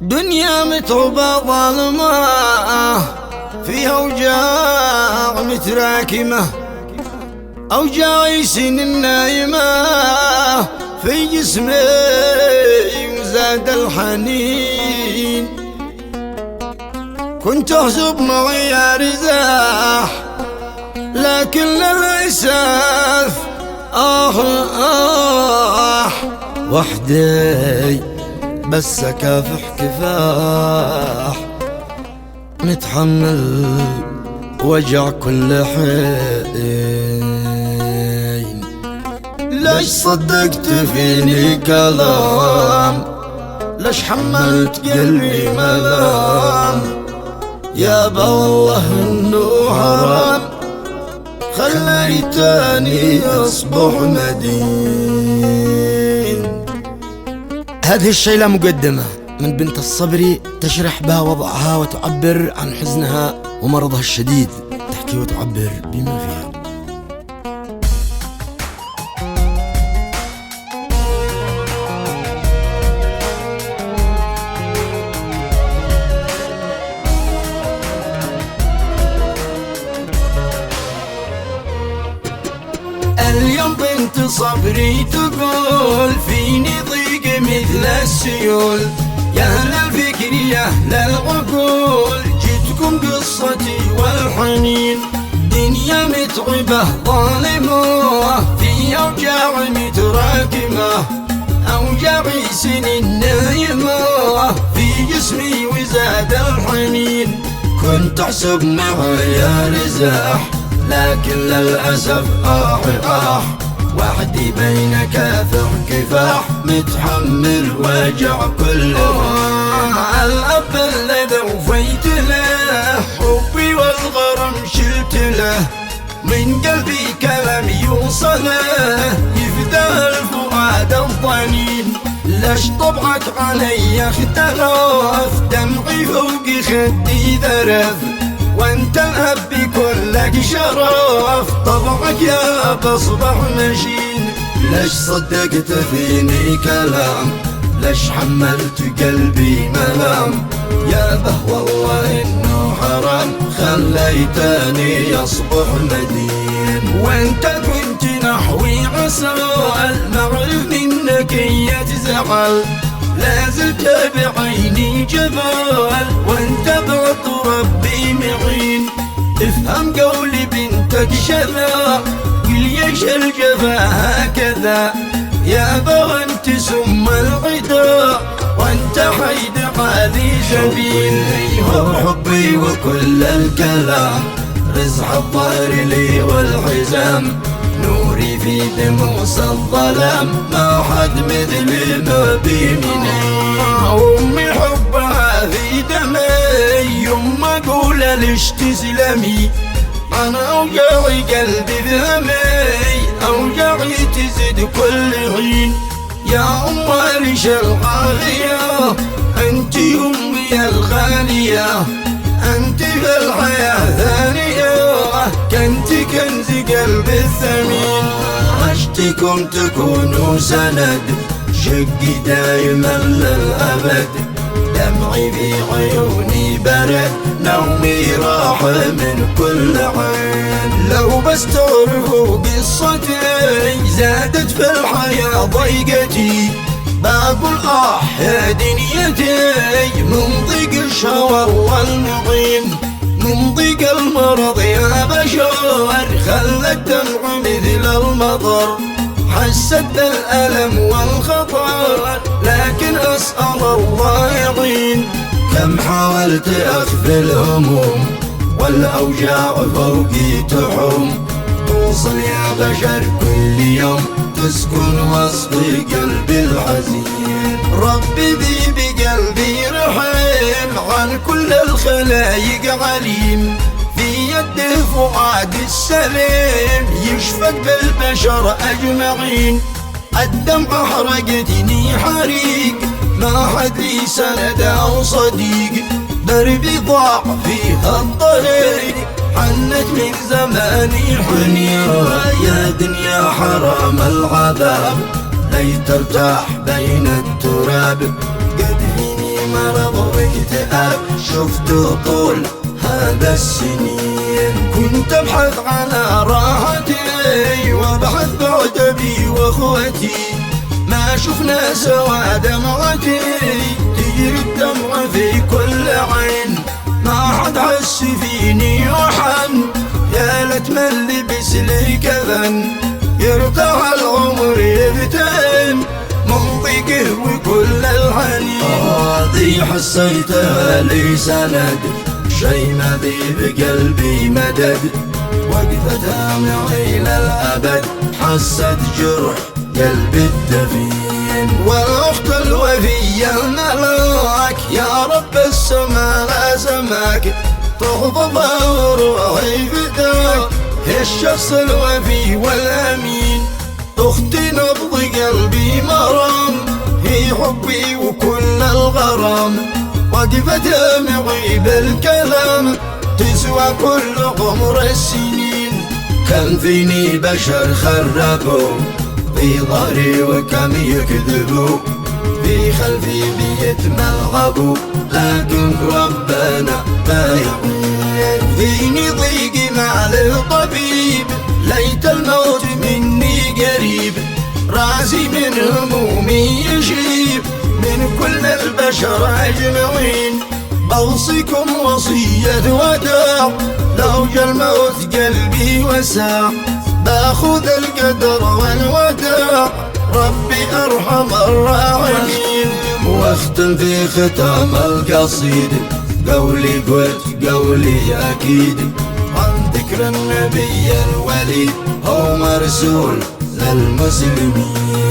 دنيا متعبة ظالمة فيها أوجاع متراكمة، أوجاع سنين نايمة في جسمي وزاد الحنين. كنت أحسب معي يا رزاح لكن للأسف وحدي بس أكافح كفاح، متحمل وجع كل حين. ليش صدقت فيني كلام، ليش حملت قلبي ملام، يابا والله انه حرام خليتني اصبح مدين. هذه الشيلة مقدمة من بنت الصبري تشرح بها وضعها وتعبر عن حزنها ومرضها الشديد، تحكي وتعبر بما فيها. اليوم بنت صبري تقول فيني ضيق مثل السيول، يا أهل الفكر يا أهل العقول جيتكم قصتي والحنين. دنيا متعبة ظالمة في أوجاع متراكمة، أوجاع سنين نايمة في جسمي وزاد الحنين. كنت أحسب معي يا رزاح لكن للأسف وحدي بين كافح كفاح، متحمل وجع كل الأب الذي وفيت له حبي والغرام شلت له، من قلبي كلام يوصله يفدى الفؤاد الظنين. ليش طبعك علي اختلف، دمعي فوق خدي ذرف، وانت الاب كلك شرف، طبعك يا بصبح مشين. ليش صدقت فيني كلام، ليش حملت قلبي ملام، يا به والله انه حرام خليتني يصبح مدين. وانت كنت نحوي عسال معرف منك يتزعل، لازلت بعيني جبال وانت بعط ربي معين. افهم قولي بنتك شذا وليش الجفا هكذا، يا بغى انت سم العدا وانت حيد هذه سبيل. هو حبي وكل الكلام رزح الظهر لي والحزام، نوري في دموس الظلام ما حد مثلي ما بيمني. أمي حبها في دمي يوم أقول ليش تسلمي، أنا أوجعي قلبي ذهمي أوجعي تزيد كل حين. يا أم ريش الغالية أنت أمي الغالية، أنت في الحياة ثانية كنت كنز قلبي الثمين. عشتكم تكونوا سند شقي دايما للأبد، دمعي في عيوني برد نومي راح من كل عين. لو بس تعرفوا قصتي زادت في الحياة ضيقتي، بقول يا دنيتي من ضيق الشوار والمعين، من ضيق المرض يا بشر خلى الدمع مثل المطر، حست بالألم والخطر لكن أسأل الله يعين. كم حاولت أخفي الهموم والأوجاع فوقي تحوم، توصل يا بشر كل يوم تسكن وسط قلبي الحزين. ربي ذي بقلبي رحيم عن كل الخلايق عليم، في يده فؤاد السليم يشفق بالبشر أجمعين. الدمع حرقتني حريق ما حد لي سند أو صديق، دربي ضاع فيها الطريق حنت من زماني حنيا. يا دنيا حرام العذاب ليت ارتاح بين التراب، قد هيني مرض واكتئاب شفته طول هذا السنين. كنت ابحث على راحتي وابحث بعد ابي واخوتي، ما شفنا سوى دمعتي تجري الدمع في كل عين. ما حد حس فيني وحن، يا ليت من لبس لي كفن، يرتاح العمر يفتن من ضيقه وكل الحنين. هذي حسيتها لي سند، شي ما بي بقلبي مدد، وقفتها معي للأبد حست جرح قلبي الدفين. والأخت الوفية الملاك يا رب السما لازمك، تحفظها وروحي فداك، هي الشخص الوفي والأمين. أختي نبض قلبي مرام، هي حبي وكل الغرام، وقفتها معي بالكلام تسوى كل عمر السنين. كم فيني بشر خربوا في ظهري وكم يكذبوا، في خلفي بيتملعبوا لكن ربنا ما يعين. فيني ضيقي مع الطبيب، ليت الموت مني قريب، راسي من همومي يشيب من كل البشر أجمعين. بوصيكم وصية وداع، لو جا الموت قلبي وسع، باخذ القدر والوداع، ربي أرحم الراحمين. واختم في ختام القصيد قولي قلت قولي أكيد، عن ذكر النبي الولي هو مرسول للمسلمين.